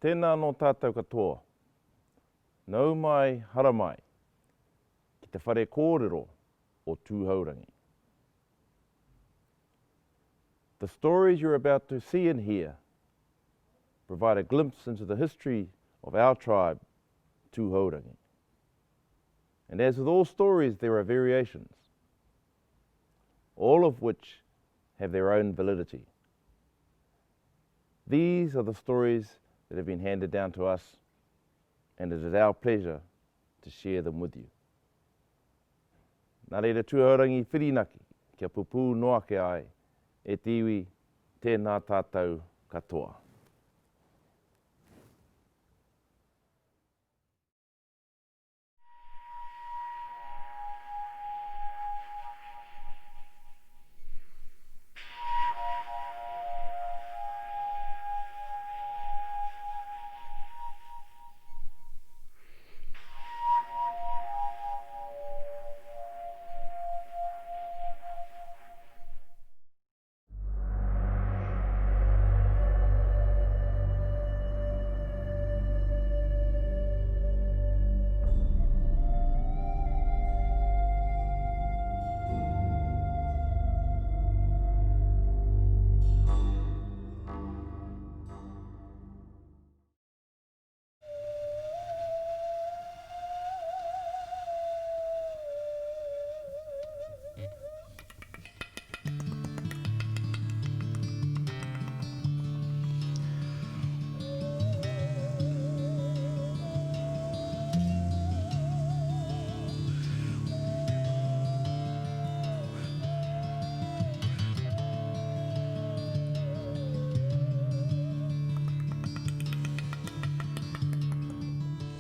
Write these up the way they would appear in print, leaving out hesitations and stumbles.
Tēnā no tātou katoa. Nau mai, hara mai, ki te whare kōrero o Tūhourangi. The stories you're about to see and hear provide a glimpse into the history of our tribe, Tūhourangi. And as with all stories, there are variations, all of which have their own validity. These are the stories that have been handed down to us, and it is our pleasure to share them with you. Nā reira Tūhourangi whirinaki, kia pupu noa ke ai, e tiwi tēnā tātou katoa.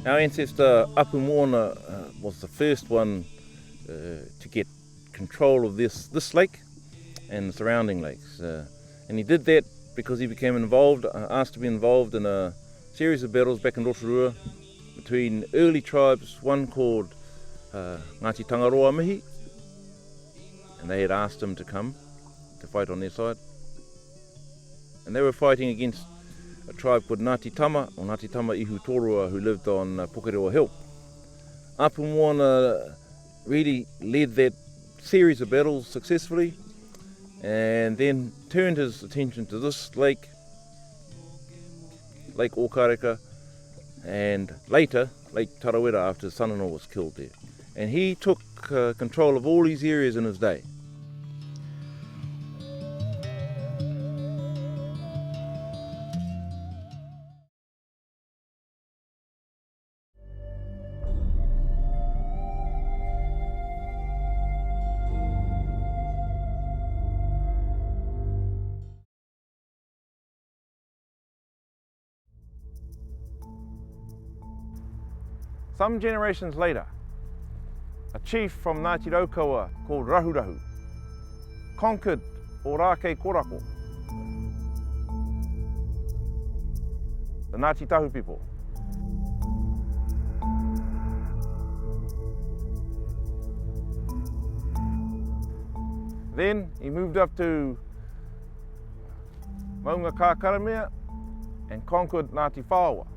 Our ancestor Apu Moana was the first one to get control of this lake and the surrounding lakes. And he did that because he became involved, asked to be involved in a series of battles back in Rotorua between early tribes, one called Ngāti Tangaroa Mihi, and they had asked him to come to fight on their side. And they were fighting against a tribe called Ngāti Tama, or Ngāti Tama Ihu Torua, who lived on Korero Hill. Apu Moana really led that series of battles successfully, and then turned his attention to this lake, Lake Okareka, and later Lake Tarawera, after his son-in-law was killed there. And he took control of all these areas in his day. Some generations later, a chief from Ngāti Raukawa called Rahurahu conquered Orake Korako, the Ngāti Tahu people. Then he moved up to Maunga Kākaramea and conquered Ngāti Whāua,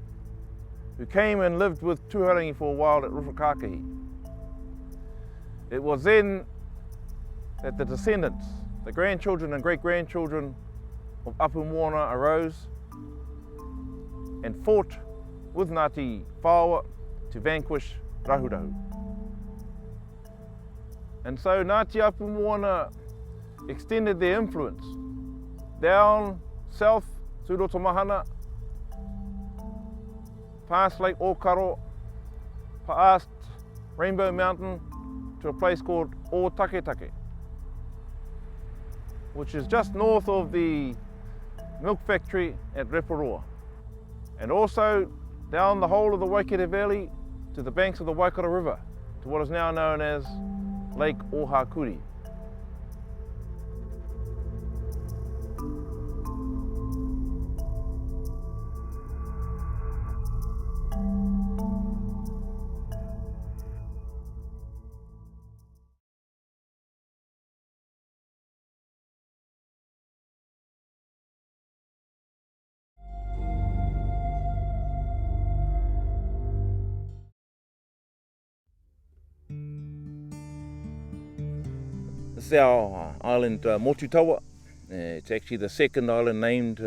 who came and lived with Tūhourangi for a while at Rotokakahi. It was then that the descendants, the grandchildren and great-grandchildren of Apu Moana arose and fought with Ngāti Whāua to vanquish Rahurahu. And so Ngāti Apu Moana extended their influence down south through Rotomahana, past Lake Okaro, past Rainbow Mountain to a place called Otaketake, which is just north of the milk factory at Reparoa, and also down the whole of the Waikato Valley to the banks of the Waikato River, to what is now known as Lake Ohakuri. This is our island Motutawa. It's actually the second island named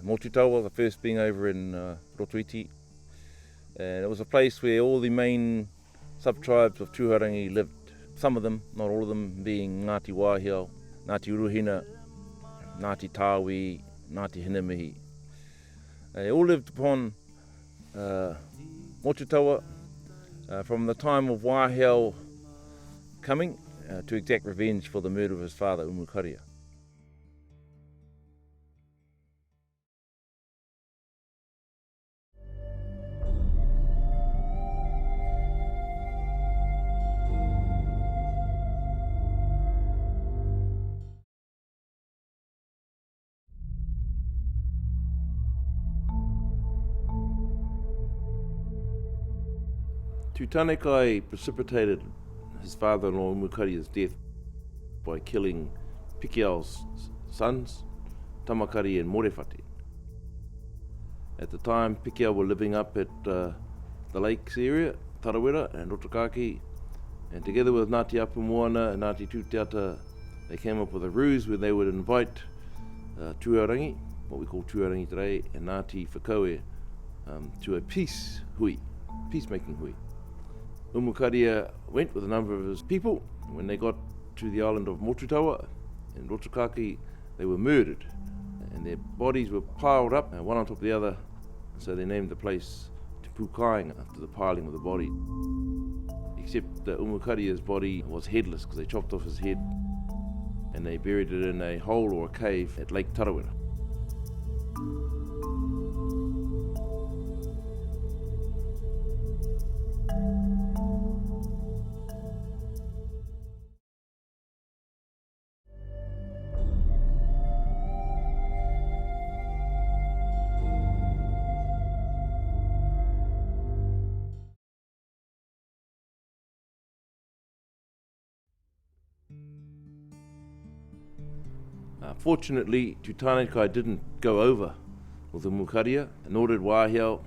Motutawa, the first being over in Rotoiti. And it was a place where all the main sub-tribes of Tūhourangi lived. Some of them, not all of them, being Ngāti Wāhiao, Ngāti Uruhina, Ngāti Tāwi, Ngāti Hinamihi. They all lived upon Motutawa from the time of Wāhiao coming to exact revenge for the murder of his father, Umukaria. Tūhourangi precipitated his father-in-law Umukaria's death by killing Pikiao's sons, Tamakari and Morewhati. At the time, Pikiao were living up at the lakes area, Tarawera and Rotokakahi, and together with Ngāti Apumoana and Ngāti Tūteata, they came up with a ruse where they would invite Tūhourangi, what we call Tūhourangi today, and Ngāti Whakaue to a peacemaking hui. Umukaria went with a number of his people. When they got to the island of Motutawa in Rotokakahi, they were murdered, and their bodies were piled up, one on top of the other, so they named the place Te Pūkainga after the piling of the body. Except that Umukaria's body was headless because they chopped off his head and they buried it in a hole or a cave at Lake Tarawera. Fortunately, Tūhourangi didn't go over with the Umukaria, nor did Wāhiao,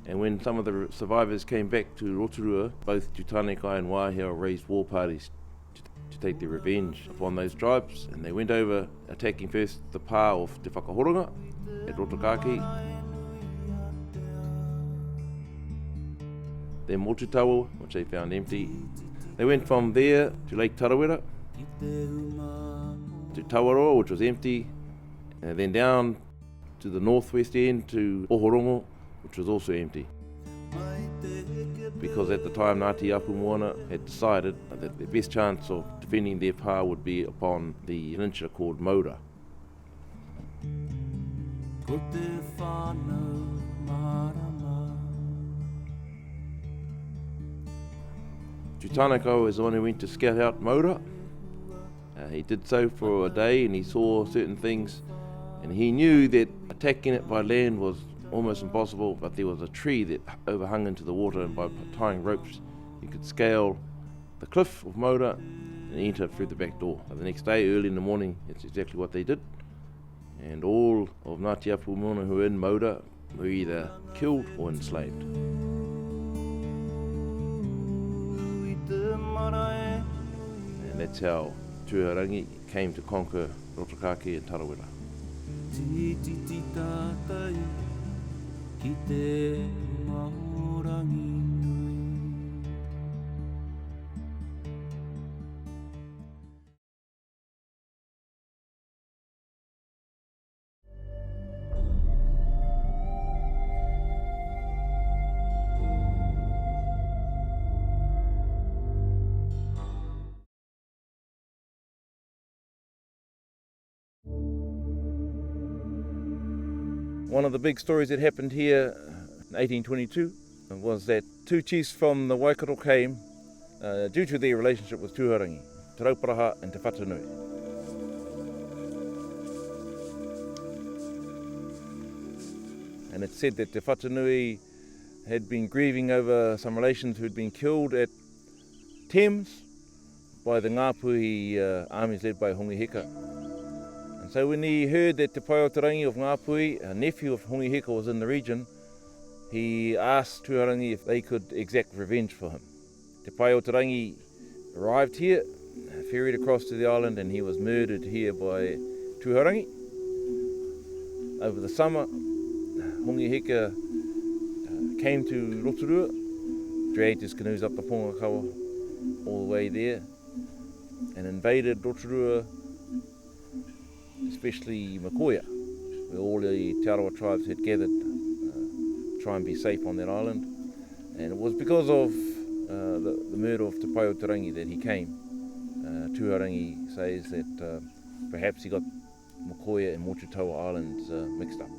and when some of the survivors came back to Rotorua, both Tūhourangi and Wāhiao raised war parties to take their revenge upon those tribes, and they went over, attacking first the pa of Te Whakahoronga at Rotokakahi, then Motutawa, which they found empty. They went from there to Lake Tarawera, to Tawaroa, which was empty, and then down to the northwest end to Tūhourangi, which was also empty. Because at the time Ngāti Apumoana had decided that the best chance of defending their pa would be upon the peninsula called Maura. Tūhourangi was the one who went to scout out Maura. He did so for a day and he saw certain things, and he knew that attacking it by land was almost impossible, but there was a tree that overhung into the water, and by tying ropes you could scale the cliff of Maura and enter through the back door. The next day, early in the morning, it's exactly what they did, and all of Ngāti Apumoana who were in Maura were either killed or enslaved. And that's how Tūhourangi came to conquer Rotokakahi and Tarawera. One of the big stories that happened here in 1822 was that two chiefs from the Waikato came due to their relationship with Tūhourangi, Te Rauparaha and Te Whatanui. And it's said that Te Whatanui had been grieving over some relations who had been killed at Thames by the Ngāpuhi armies led by Hongiheka. And so when he heard that Te Paiotarangi of Ngāpuhi, a nephew of Hongiheka, was in the region, he asked Tūhourangi if they could exact revenge for him. Te Paiotarangi arrived here, ferried across to the island, and he was murdered here by Tūhourangi. Over the summer, Hongi Hika came to Rotorua, dragged his canoes up the Pongakawa all the way there, and invaded Rotorua, especially Makoia, where all the Te Arawa tribes had gathered to try and be safe on that island. And it was because of the murder of Te Tūhourangi that he came. Tūhourangi says that perhaps he got Makoia and Motutawa islands mixed up.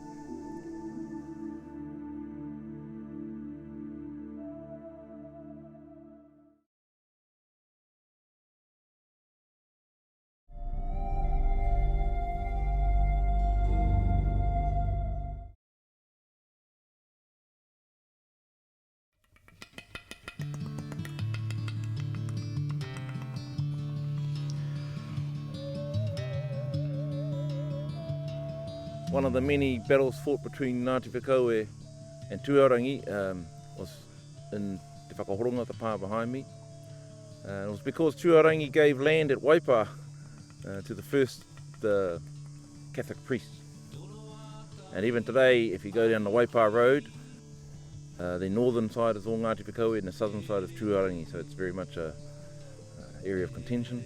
One of the many battles fought between Ngāti Whakaue and Tūhourangi was in Te Whakahoronga, the pā behind me. It was because Tūhourangi gave land at Waipa to the first Catholic priest. And even today, if you go down the Waipa Road, the northern side is all Ngāti Whakaue and the southern side is Tūhourangi, so it's very much an area of contention.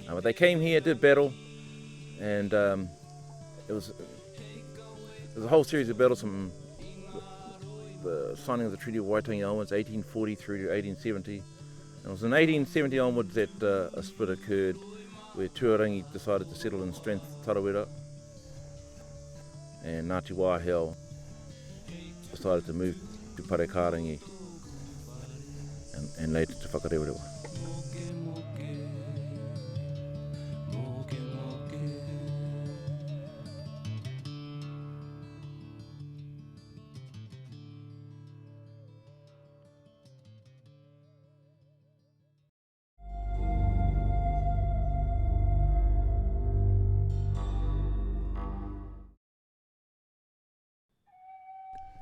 But they came here, did battle, and it was a whole series of battles from the signing of the Treaty of Waitangi onwards, 1840 through to 1870. And it was in 1870 onwards that a split occurred where Tūhourangi decided to settle in Strength Tarawera, and Ngāti Wāheo decided to move to Parekarangi and later to Whakarewarewa.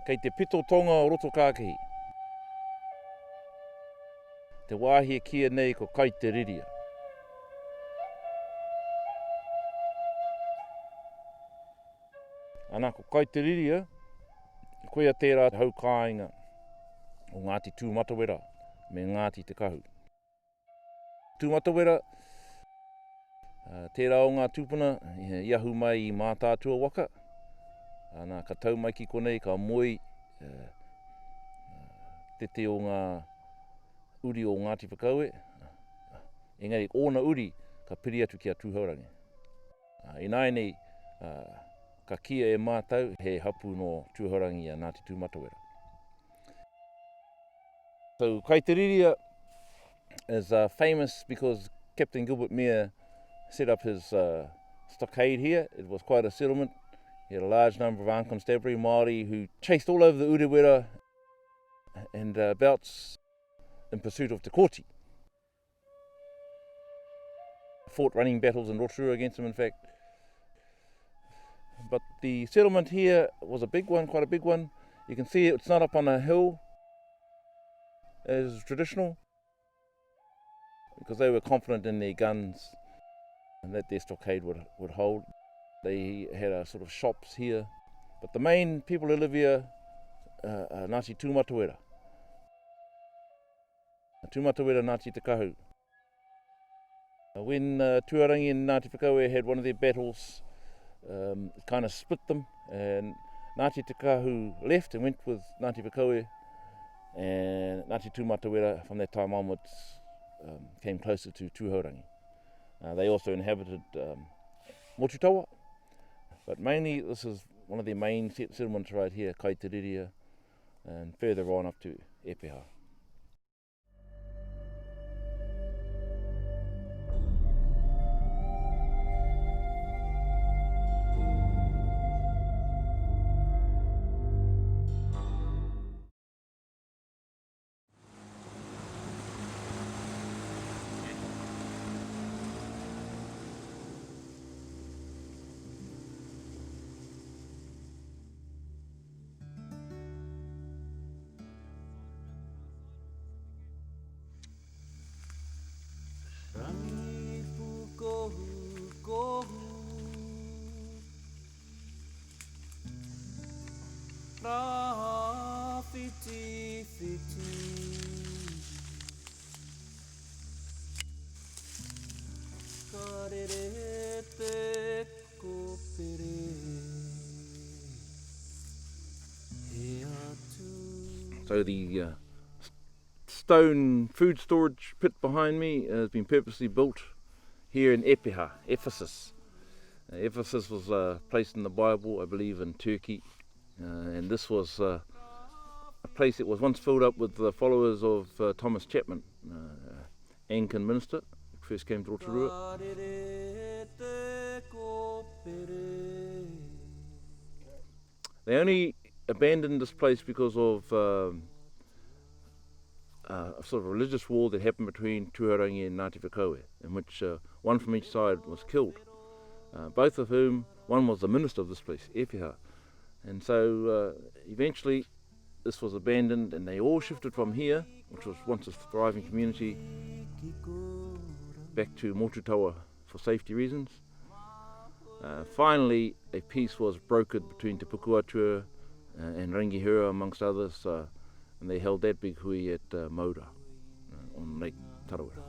Kei te pito tonga o Rotokakahi. Te wāhia kia nei ko kai te riria. Ana ko kai te riria, koia tērā hau kāinga o Ngāti Tūmatawera me Ngāti Te Kahu. Tūmatawera, tērā o ngā tūpuna i ahu mai i mā tātua waka. Ana ka tau mai ki konei ka moi te o ngā uri o Ngāti Whakaue. Engari, ōna uri ka piri atu ki a Tūhourangi. I nai nei, ka kia e mātau he hapu no Tūhourangi a Ngāti Tūmatawera. So Kaitiriria is famous because Captain Gilbert Meyer set up his stockade here. It was quite a settlement. He had a large number of armed constabulary Māori who chased all over the Urewera and bouts in pursuit of Te Kōti. Fought running battles in Rotorua against them, in fact. But the settlement here was a big one, quite a big one. You can see it's not up on a hill as traditional, because they were confident in their guns and that their stockade would hold. They had a sort of shops here, but the main people who live here are Ngāti Tūmatawera. Tūmatawera Ngāti Te Kahu. When Tūhourangi and Ngāti Whakaue had one of their battles, it kind of split them, and Ngāti Te Kahu left and went with Ngāti Whakaue, and Ngāti Tūmatawera from that time onwards came closer to Tūhourangi. They also inhabited Motutawa, but mainly this is one of their main settlements right here, Kaitiriria, and further on up to Epeha. So the stone food storage pit behind me has been purposely built here in Epiha, Ephesus. Ephesus was placed in the Bible, I believe, in Turkey, and this was a place that was once filled up with the followers of Thomas Chapman, Anglican minister, who first came to Rotorua. They only abandoned this place because of a sort of religious war that happened between Tūhourangi and Ngāti Whakaue, in which one from each side was killed, both of whom, one was the minister of this place, Epiha. And so eventually this was abandoned and they all shifted from here, which was once a thriving community, back to Motutawa for safety reasons. Finally, a peace was brokered between Te Pukuatua and Rangihura, amongst others, and they held that big hui at Maura on Lake Tarawera.